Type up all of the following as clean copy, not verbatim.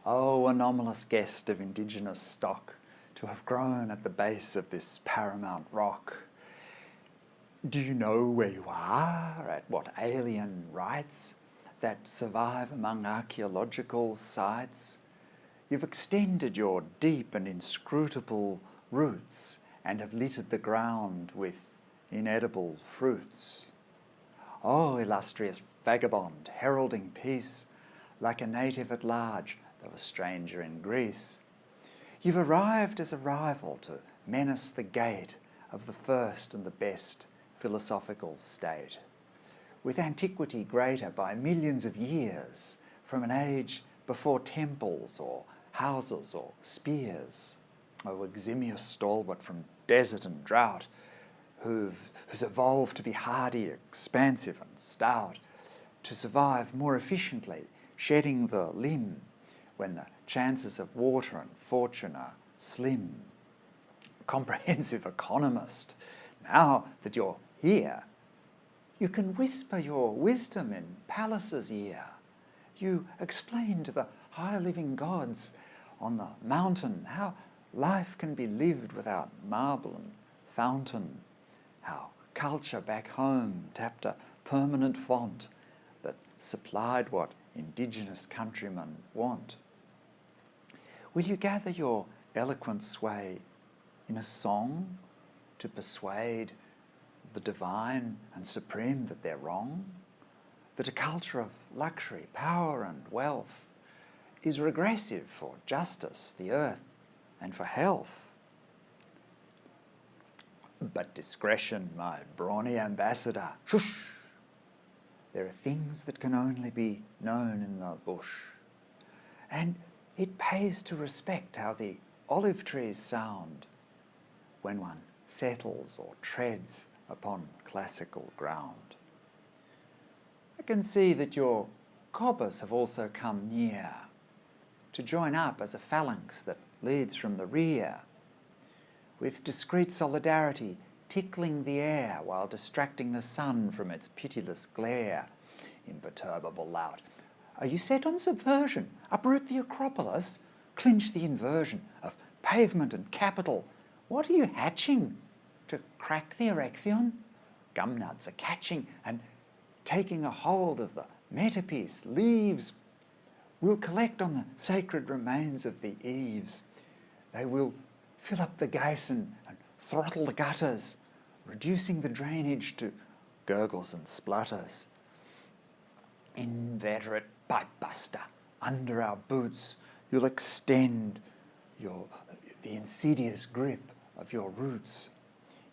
Oh, anomalous guest of indigenous stock, to have grown at the base of this paramount rock. Do you know where you are, at what alien rites that survive among archaeological sites? You've extended your deep and inscrutable roots and have littered the ground with inedible fruits. Oh, illustrious vagabond, heralding peace, like a native at large, though a stranger in Greece. You've arrived as a rival to menace the gate of the first and the best philosophical state, with antiquity greater by millions of years, from an age before temples or houses or spears. O eximious stalwart from desert and drought, who's evolved to be hardy, expansive and stout, to survive more efficiently, shedding the limb when the chances of water and fortune are slim. Comprehensive economist, now that you're here, you can whisper your wisdom in Pallas's ear. You explain to the high living gods on the mountain how life can be lived without marble and fountain, how culture back home tapped a permanent font that supplied what indigenous countrymen want. Will you gather your eloquent sway in a song to persuade the divine and supreme that they're wrong? That a culture of luxury, power and wealth is regressive for justice, the earth and for health? But discretion, my brawny ambassador, shush! There are things that can only be known in the bush. And it pays to respect how the olive trees sound when one settles or treads upon classical ground. I can see that your cobbers have also come near to join up as a phalanx that leads from the rear, with discreet solidarity tickling the air while distracting the sun from its pitiless glare. Imperturbable lout, are you set on subversion? Uproot the Acropolis? Clinch the inversion of pavement and capital? What are you hatching? To crack the Erechtheion? Gumnuts are catching and taking a hold of the metapiece. Leaves will collect on the sacred remains of the eaves. They will fill up the Geysen and throttle the gutters, reducing the drainage to gurgles and splutters. Inveterate pipe buster, under our boots, you'll extend the insidious grip of your roots.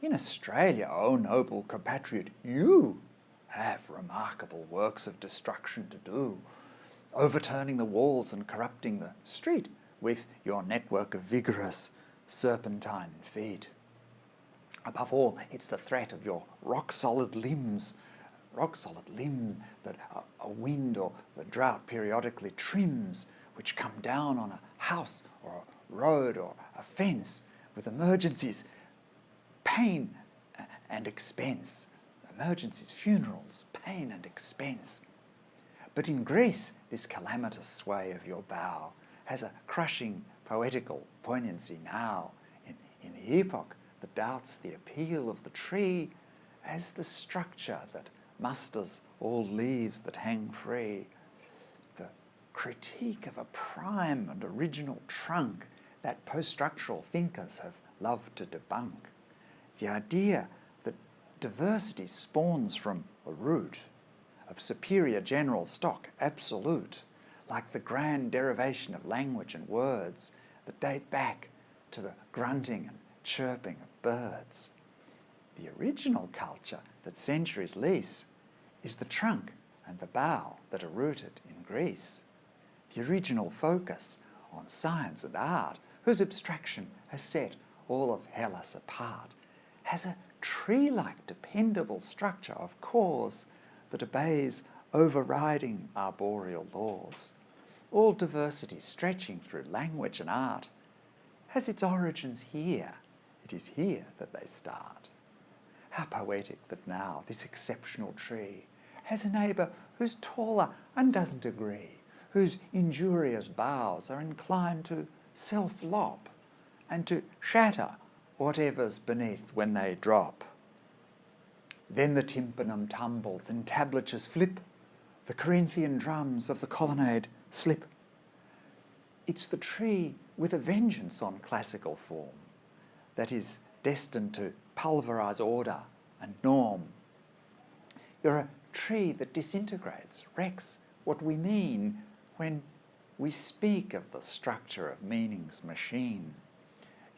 In Australia, O noble compatriot, you have remarkable works of destruction to do, overturning the walls and corrupting the street with your network of vigorous serpentine feet. Above all, it's the threat of your rock-solid limb that a wind or the drought periodically trims, which come down on a house or a road or a fence with emergencies, pain and expense. Emergencies, funerals, pain and expense. But in Greece, this calamitous sway of your bow has a crushing poetical poignancy now, in the epoch that doubts the appeal of the tree as the structure that musters all leaves that hang free. The critique of a prime and original trunk that post-structural thinkers have loved to debunk. The idea that diversity spawns from a root of superior general stock, absolute, like the grand derivation of language and words that date back to the grunting and chirping of birds. The original culture that centuries lease is the trunk and the bough that are rooted in Greece. The original focus on science and art, whose abstraction has set all of Hellas apart, has a tree-like dependable structure of cause that obeys overriding arboreal laws. All diversity stretching through language and art has its origins here. It is here that they start. How poetic that now this exceptional tree has a neighbour who's taller and doesn't agree, whose injurious boughs are inclined to self-lop and to shatter whatever's beneath when they drop. Then the tympanum tumbles, entablatures flip, the Corinthian drums of the colonnade slip. It's the tree with a vengeance on classical form that is destined to pulverise order and norm. You're a tree that disintegrates, wrecks what we mean when we speak of the structure of meaning's machine.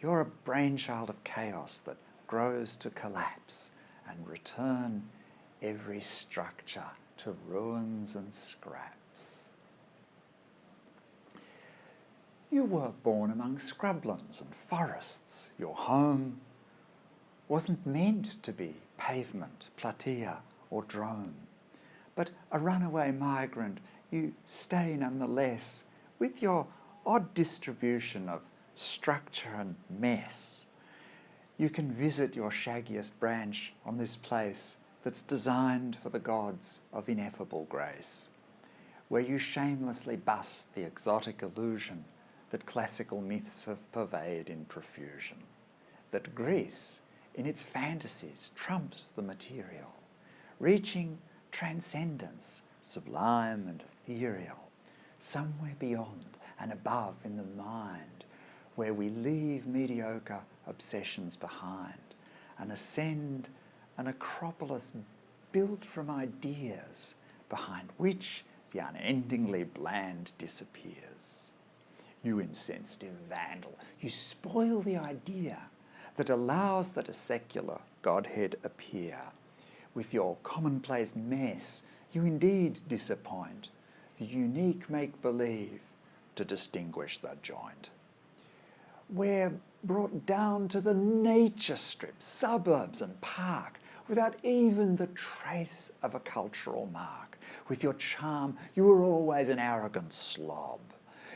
You're a brainchild of chaos that grows to collapse and return every structure to ruins and scraps. You were born among scrublands and forests. Your home wasn't meant to be pavement, platea or drone, but a runaway migrant, you stay nonetheless with your odd distribution of structure and mess. You can visit your shaggiest branch on this place that's designed for the gods of ineffable grace, where you shamelessly bust the exotic illusion that classical myths have purveyed in profusion, that Greece, in its fantasies, trumps the material, reaching transcendence, sublime and ethereal, somewhere beyond and above in the mind, where we leave mediocre obsessions behind and ascend an acropolis built from ideas behind which the unendingly bland disappears. You insensitive vandal, you spoil the idea that allows that a secular Godhead appear. With your commonplace mess, you indeed disappoint the unique make-believe to distinguish the joint. We're brought down to the nature strip, suburbs and park, without even the trace of a cultural mark. With your charm, you are always an arrogant slob.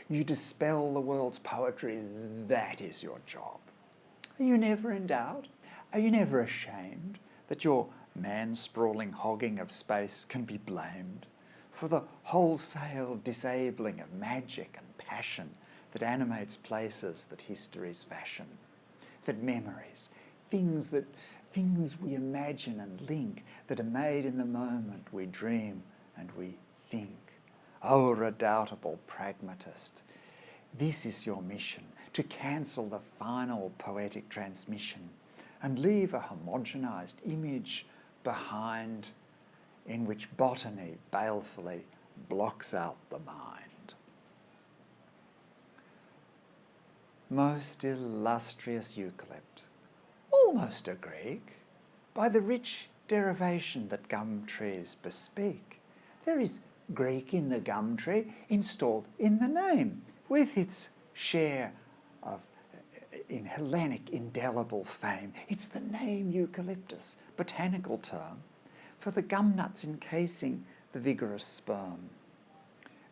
You dispel the world's poetry, that is your job. Are you never in doubt? Are you never ashamed that your man-sprawling hogging of space can be blamed for the wholesale disabling of magic and passion that animates places that histories fashion, that memories, things we imagine and link, that are made in the moment we dream and we think? Oh, redoubtable pragmatist, this is your mission, to cancel the final poetic transmission and leave a homogenized image behind in which botany balefully blocks out the mind. Most illustrious eucalypt, almost a Greek, by the rich derivation that gum trees bespeak. There is Greek in the gum tree, installed in the name, with its share of in Hellenic indelible fame. It's the name eucalyptus, botanical term, for the gum nuts encasing the vigorous sperm.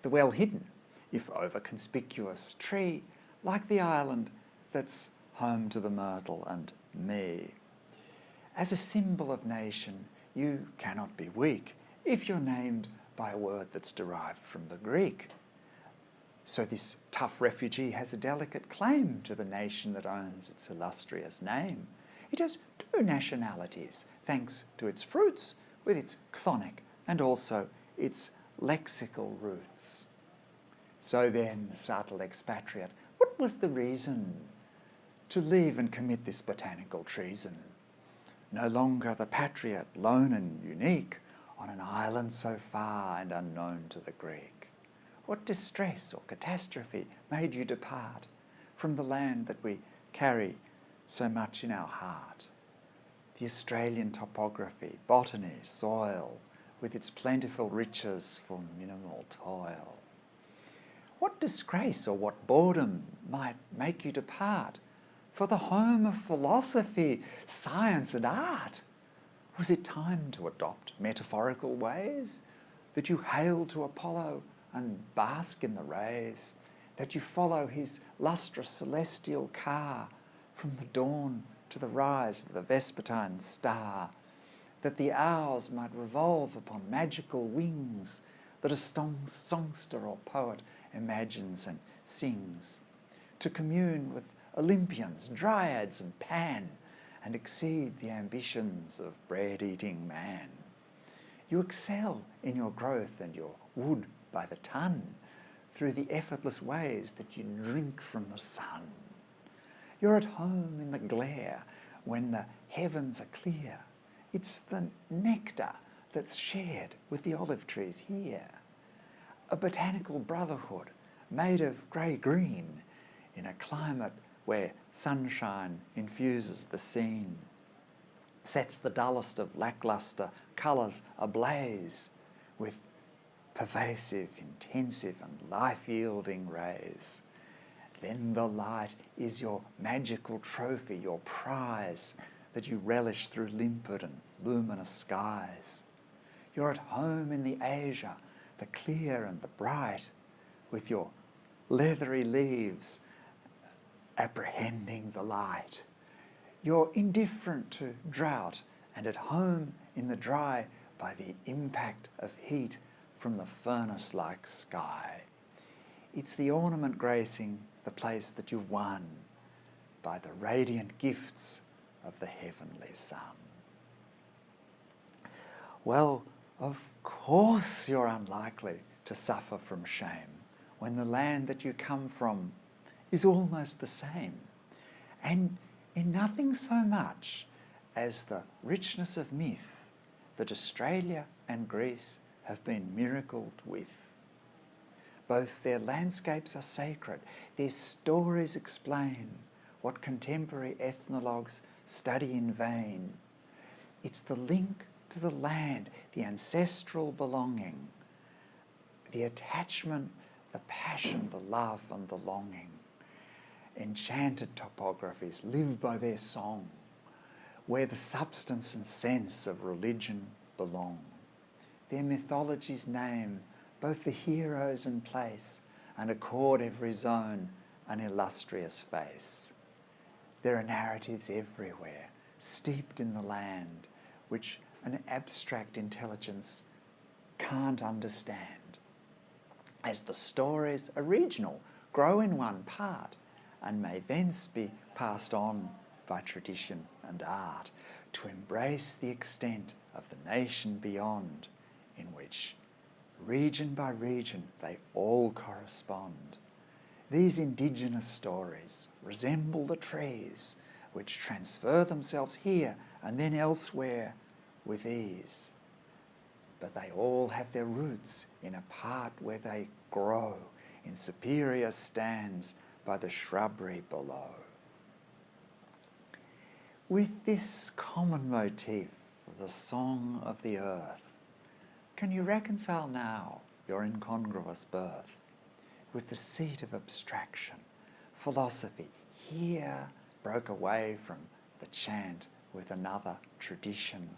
The well-hidden, if over-conspicuous tree, like the island that's home to the myrtle and me. As a symbol of nation, you cannot be weak if you're named by a word that's derived from the Greek. So this tough refugee has a delicate claim to the nation that owns its illustrious name. It has two nationalities, thanks to its fruits, with its chthonic and also its lexical roots. So then, subtle expatriate, what was the reason to leave and commit this botanical treason? No longer the patriot, lone and unique, on an island so far and unknown to the Greek. What distress or catastrophe made you depart from the land that we carry so much in our heart? The Australian topography, botany, soil, with its plentiful riches for minimal toil. What disgrace or what boredom might make you depart for the home of philosophy, science and art? Was it time to adopt metaphorical ways, that you hail to Apollo and bask in the rays, that you follow his lustrous celestial car from the dawn to the rise of the vespertine star, that the hours might revolve upon magical wings that a songster or poet imagines and sings, to commune with Olympians, dryads and Pan, and exceed the ambitions of bread-eating man. You excel in your growth and your wood by the ton, through the effortless ways that you drink from the sun. You're at home in the glare when the heavens are clear. It's the nectar that's shared with the olive trees here. A botanical brotherhood made of grey-green in a climate where sunshine infuses the scene, sets the dullest of lacklustre colours ablaze with pervasive, intensive and life-yielding rays. Then the light is your magical trophy, your prize that you relish through limpid and luminous skies. You're at home in the Asia, the clear and the bright, with your leathery leaves apprehending the light. You're indifferent to drought and at home in the dry by the impact of heat from the furnace-like sky. It's the ornament gracing the place that you've won by the radiant gifts of the heavenly sun. Well, of course you're unlikely to suffer from shame when the land that you come from is almost the same, and in nothing so much as the richness of myth that Australia and Greece have been miracled with. Both their landscapes are sacred, their stories explain what contemporary ethnologues study in vain. It's the link to the land, the ancestral belonging, the attachment, the passion, the love and the longing. Enchanted topographies live by their song, where the substance and sense of religion belong. Their mythologies name both the heroes and place, and accord every zone an illustrious face. There are narratives everywhere, steeped in the land, which an abstract intelligence can't understand. As the stories are regional, grow in one part, and may thence be passed on by tradition and art, to embrace the extent of the nation beyond, in which, region by region, they all correspond. These indigenous stories resemble the trees, which transfer themselves here and then elsewhere with ease. But they all have their roots in a part where they grow in superior stands by the shrubbery below. With this common motif of the song of the earth, can you reconcile now your incongruous birth with the seat of abstraction? Philosophy here broke away from the chant with another tradition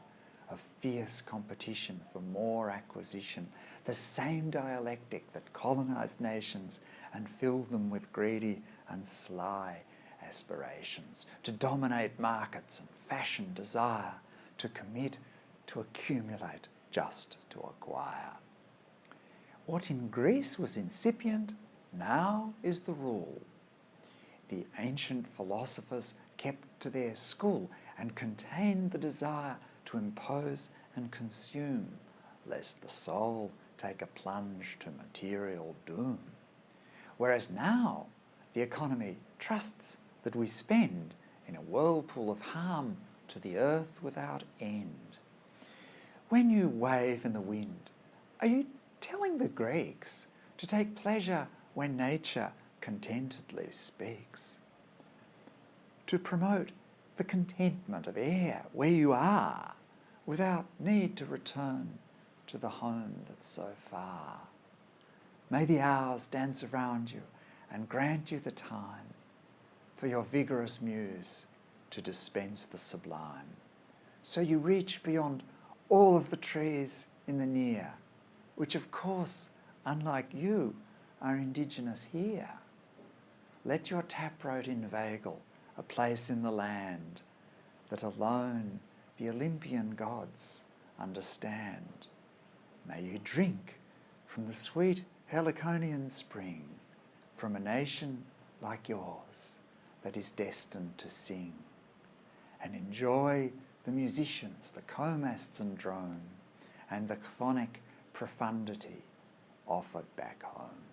of fierce competition for more acquisition, the same dialectic that colonized nations and filled them with greedy and sly aspirations, to dominate markets and fashion desire, to commit, to accumulate, just to acquire. What in Greece was incipient now is the rule. The ancient philosophers kept to their school and contained the desire to impose and consume, lest the soul take a plunge to material doom. Whereas now the economy trusts that we spend in a whirlpool of harm to the earth without end. When you wave in the wind, are you telling the Greeks to take pleasure when nature contentedly speaks? To promote the contentment of air where you are, without need to return to the home that's so far. May the hours dance around you and grant you the time for your vigorous muse to dispense the sublime. So you reach beyond all of the trees in the near, which of course, unlike you, are indigenous here. Let your taproot inveigle a place in the land that alone the Olympian gods understand. May you drink from the sweet Heliconian spring, from a nation like yours that is destined to sing and enjoy the musicians, the comasts and drone, and the chthonic profundity offered back home.